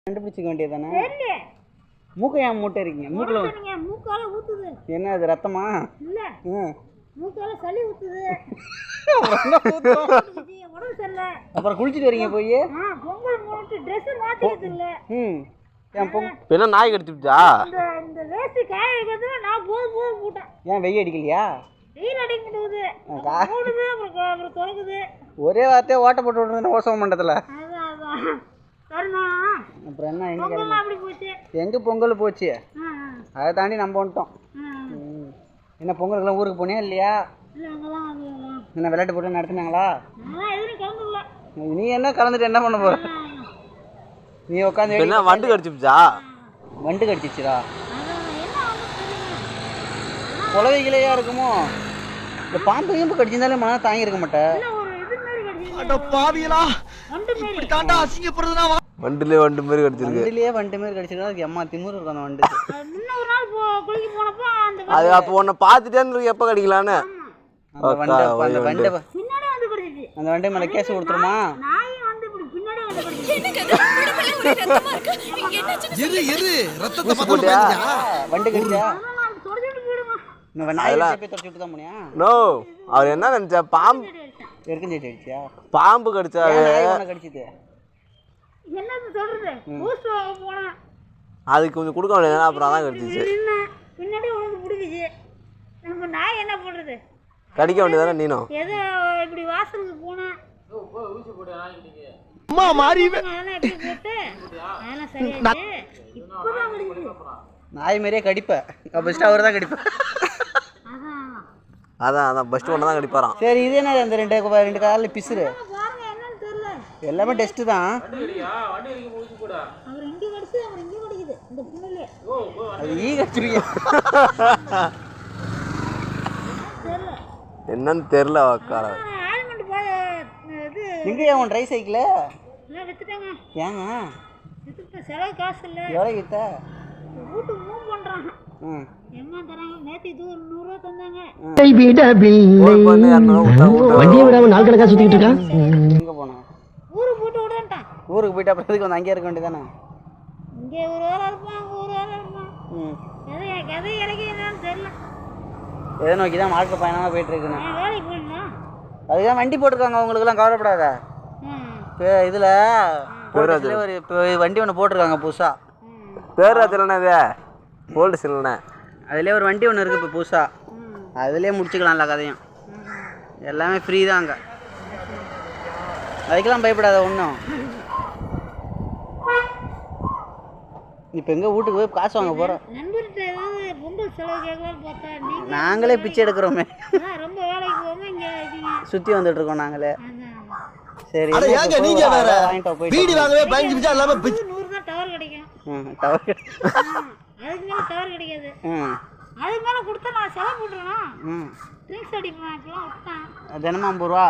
கண்டுபிடிச்சிக்க வேண்டியதானே. மூக்க ஏன் மூட்டை இருக்கீங்க? மூக்கல மூக்கால ஊத்துது. என்ன அது ரத்தமா? இல்ல மூக்கால சளி ஊத்துது. உடம்பு சரியில்லை. அப்புறம் குளிச்சிட்டு வரீங்க போய்? பொங்கல் மூட்டு ட்ரெஸ் மாத்திக்கிறது இல்ல. என்ன நாய் கடிச்சுச்சா? இந்த வேஸ்ட் காய வைக்கிறது நான் போது போட்டேன். ஏன் வெயில் அடிக்கலையா? வெயில் அடிக்க முடியுது. மூடுது அப்புறம் தொடங்குது. ஒரே வார்த்தையே ஓட்ட போட்டு விடுறது ஓசவ மண்டலத்துல. அதான் அப்புறம் என்ன எங்க பொங்கல் போச்சு? அதை தாண்டி நம்ம வந்துட்டோம். என்ன பொங்கலுக்குலாம் ஊருக்கு போனியா இல்லையா? என்ன விளையாட்டு போட்டு நடத்தினாங்களா? நீ என்ன கலந்துட்டு என்ன பண்ண போற? நீ உட்காந்து என்ன வண்டு கடிச்சுச்சா? வண்டு கடிச்சிச்சுடா. குலவைகளையா இருக்குமோ? இந்த பாம்பு கீம்பு கடிச்சிருந்தாலே மன தாங்கி இருக்க மாட்டேன். வண்டுலயே வண்டு மாதிரி கடிச்சிருக்கு. வண்டுலயே வண்டு மாதிரி கடிச்சிருக்கா. அதுக்கு அம்மா திமிரு இருக்கும் அந்த வண்டு. அது அப்போ உன்னை பார்த்துட்டேன்னு எப்போ கடிக்கலான்னு அந்த வண்டை மேலே கேஸ் கொடுத்துருமா? வண்டு கடிச்சா அவர் என்ன நினைச்சா? பாம்பு அடிச்சியா? பாம்பு கடிச்சா கடிச்சிது. அதுக்கு கொஞ்சம் கொடுக்க வேண்டியது. அப்புறம் அதான் கடிச்சிச்சு. பின்னாடி உனக்கு பிடிக்குது. நம்ம நாய் என்ன பண்றது? கடிக்க வேண்டியதானே நீனும்? ஏதோ இப்படி வாசலுக்கு போனா அம்மா மாறி நாய் மாதிரியே கடிப்ப. பெஸ்ட் அவர் தான் கடிப்ப. அதான் பெஸ்ட் ஒன்று தான் கடிப்பாராம். சரி இது என்ன அந்த ரெண்டு காலில் பிசுறு? எல்லாமே டெஸ்ட் தான். அது ஈ கடிச்சிருக்கீங்க என்னன்னு தெரியல. வக்கார எங்கேயா உன் ட்ரை சைக்கிள்? ஏங்க செலவு காசு இல்லை. எவ்வளோ கிட்ட வீட்டுக்கு மூவ் பண்ணுறாங்க. எம்மா தராங்க. நேற்று இது ஒரு 100 ரூபா தந்தாங்க. வண்டியை விடாம நாள் கணக்காக சுற்றிக்கிட்டு இருக்கான். எங்கே போனோம்? ஊருக்கு போட்டு விடன்ட்டான். ஊருக்கு போயிட்டு அப்புறம் எதுக்கு வந்து அங்கேயே இருக்க வேண்டியதானே? இங்கே ஒரு வேலை இருப்பான், அங்கே ஒரு வேலை இருப்பான். கதை இறக்கி என்னன்னு தெரியல. எதை நோக்கி தான் வாழ்க்கை பயணமாக போயிட்டு இருக்குண்ணா. வேலைக்கு போயிடணும். அதுதான் வண்டி போட்டிருக்காங்க. அவங்களுக்குலாம் கவலைப்படாத. இதில் ஒரு வண்டி ஒன்று போட்டிருக்காங்க புதுசாக. பேராத்திரண்ணே இது ஓல்டு சில்ண்ணே. அதுலேயே ஒரு வண்டி ஒன்று இருக்குது இப்போ புதுசாக. அதுலேயே முடிச்சுக்கலாம்ல கதையும். எல்லாமே ஃப்ரீ தான் அங்கே. அதுக்கெல்லாம் பயப்படாத ஒன்றும். இப்போ எங்கே வீட்டுக்கு போய் காசு வாங்க போகிறோம்? நாங்களே பிச்சை எடுக்கிறோமே. சுற்றி வந்துட்டு இருக்கோம் நாங்களே. சரி வாங்கிட்டு தினமும் 50 ரூபா.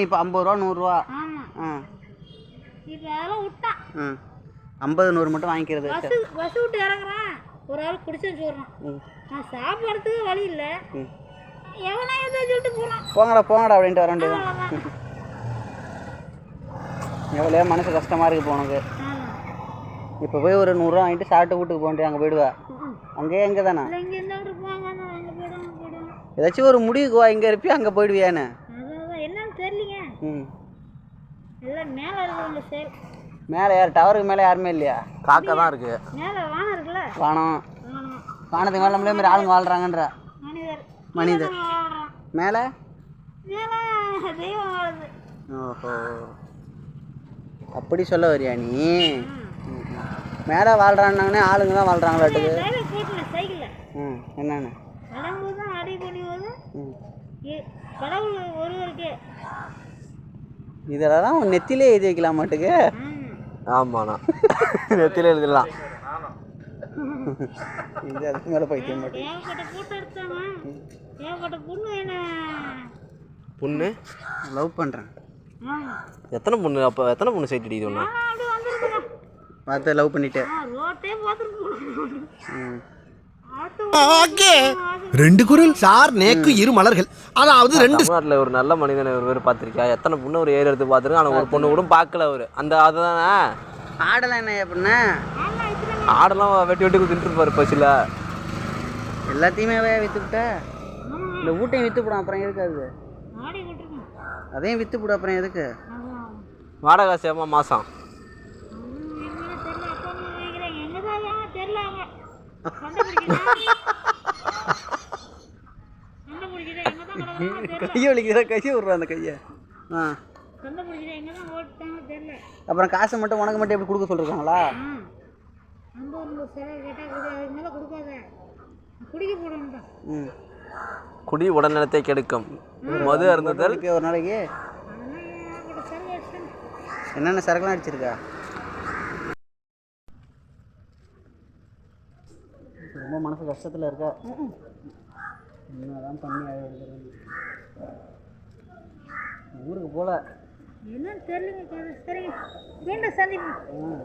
இப்போ 50 ரூபா 100 ரூபா. 50 100 மட்டும் வாங்கிக்கிறது. பஸ் விட்டு இறங்குறேன். ஒரு ஆள் குடிச்சேன்னு சொல்றான். நான் சாப்பிட்றதுக்கு வழி இல்லை. எவனா எதாவது சொல்லிட்டு போகலாம். போங்கடா அப்படின்ட்டு வர வேண்டியது. எவ்வளோ மனசு கஷ்டமாக இருக்குது போனது. இப்போ போய் ஒரு 100 ரூபா வாங்கிட்டு சாப்பிட்டு வீட்டுக்கு போக வேண்டிய. அங்கே போயிடுவா. அங்கேயே எங்கே தானே ஏதாச்சும் ஒரு முடிவுக்கு வா. இங்கே இருப்பியா அங்கே போயிடுவியான்னு என்னன்னு தெரியலீங்க. எல்லாம் மேலே இருக்கிறவங்க சேல். மேலே யார்? டவருக்கு மேலே யாருமே இல்லையா? காக்கா தான் இருக்கு. மேலே வானம் இருக்குல்ல. வானத்துக்கு மேலே நம்மளே மாதிரி ஆளுங்க வாழ்கிறாங்கன்ற மனிதர். மேலே தெய்வம் வாழுது. ஓஹோ அப்படி சொல்ல வரியா நீ? மேலே வாழ்கிறான்னாங்கன்னே ஆளுங்க தான் வாழ்கிறாங்களாட்டுக்கு. என்னன்னு கடவுள் ஒருவருக்கு இதெல்லாம் நெத்திலே எழுதி வைக்கலாம் மாட்டுக்கு. ஆமாண்ணா நெத்திலே எழுதிடலாம். இது அதுக்கு மேலே பைத்தியம் மாட்டேன். பொண்ணு லவ் பண்ணுறேன். எத்தனை பொண்ணு? அப்போ எத்தனை பொண்ணு சைட் அடிக்குது ஒன்று பார்த்து லவ் பண்ணிட்டேன். ரெண்டு குரல் சார் நேக்கு இரு மலர்கள். அதாவது ரெண்டு. தமிழ்நாட்டில் ஒரு நல்ல மனிதனை ஒரு பேர் பார்த்துருக்கியா? எத்தனை பொண்ணு ஒரு ஏரியா எடுத்து பார்த்துருக்கேன். ஆனால் ஒரு பொண்ணு கூட பார்க்கல அவர். அந்த அதுதானே ஆடெல்லாம் என்ன அப்படின்னா ஆமா இத்தனை ஆடெல்லாம் வெட்டி வெட்டி தின்ட்டுருப்பாரு பசியில். எல்லாத்தையுமே விற்றுவிட்ட ஆமா இந்த வீட்டையும் விற்றுப்படும் அப்புறம் எதுக்கு அது? ஆடி விட்டுருக்கோம். அதையும் விற்றுப்படும் அப்புறம் எதுக்கு? அதான் வாடகை காசு ஏமா மாதம்? எங்கன்னு தெரியல. அப்பா அம்மா வைக்கிறேன் எங்கதான் தெரியல. அவங்க கண்டுபிடிக்கிறேன் எங்கதான் கிடக்குறாங்க தெரியல. கையை வலிக்கிற கையை விட்றா அந்த கையை. ஆ கண்டுபிடிக்கிறேன் எங்கதான் ஓட்டுட்டாங்க தெரியல. அப்புறம் காசை மட்டும் உனக்கு மட்டும் எப்படி கொடுக்க சொல்லிருக்காங்களா? நம்ம ஒரு செலவு கேட்டால் கொடு, அதுக்கு மேலே கொடுக்காத, குடிக்க போடணும் தான். ம் குடி உடல்நலத்தை கெடுக்கும். மது அருந்துதல். ஒரு நாளைக்கு அதெல்லாம் ஒரு செலவு அடிச்சேன். என்னென்ன சரக்குலாம் அடிச்சிருக்கா? ரொம்ப மனசு கஷ்டத்தில் இருக்கா? என்னதான் பண்ணி எடுக்கிறது? ஊருக்கு போகல. என்னன்னு தெரியலங்க. சரிங்க, மீண்டும் சந்திப்போம்.